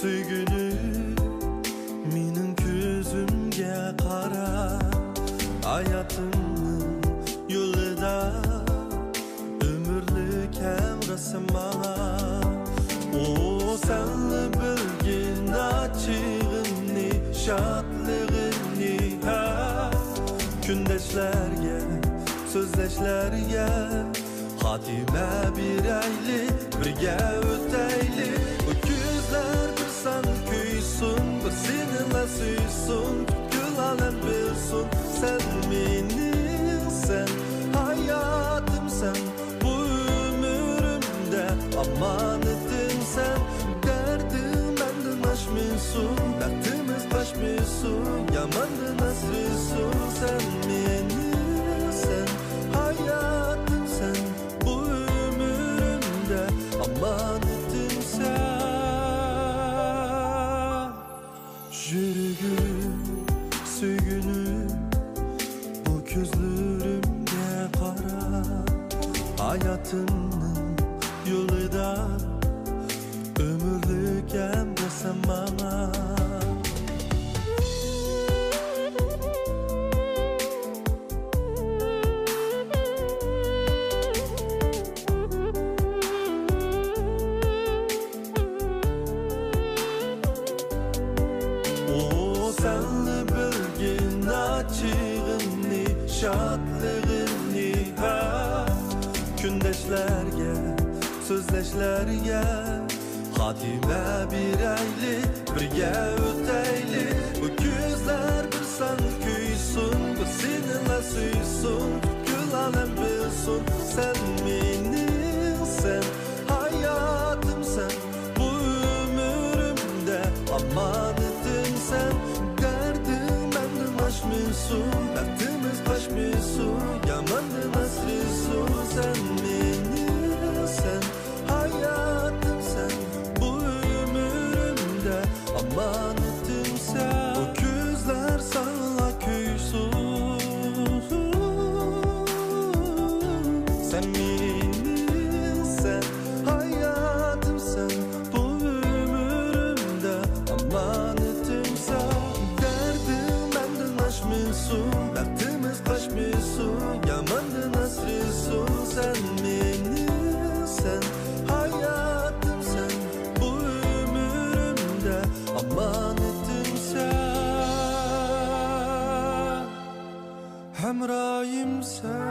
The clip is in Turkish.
Süygünü mening ko'zimga qara, hayotimning yo'lida umrlik hamrohim manga. O senli bilgin achig'ini, shodlig'ini, kundashlarga, so'zlashlarga xotima beraylik, birga o'taylik. Bu ko'zlar bir sen kuysun, bir seninle suysun, gül alem bilsin. Sen menimsen, hayatımsan, bu ömrümde amanetimsen. Derdim benden aşmıyorsun, dertimiz başmıyorsun, yamandan asrıyorsun. Sen menimsen, hayatımsan, bu ömrümde amanetimsen. Yürügün, süygünüm, bu gözlerimge qara, hayatımның yolida ömürlük emresen bana. Senli bilgin achig'ini, shodlig'ini, kundashlarga, so'zlashlarga xotima beraylik, birga o'taylik. Bu ko'zlar bir sen kuysun, bir seninle suysun, gül alem bilsin. Sen menimsen, hayatımsan, bu ömrümde amanetimsen. Aşmıyorsun, dertimiz başmıyorsun, yamandan asrıyorsun. Sen menimsen, hayatımsan, bu ömrümde amanetimsen. Bu gözler sana kuysun. Sen menimsen, hayatımsan, bu ömrümde amanetimsen. Dertimiz kaçmıyorsun, yamandan asrıyorsun. Sen menimsen, hayatımsan, bu ömrümde amanetimsen, hemrahimsen.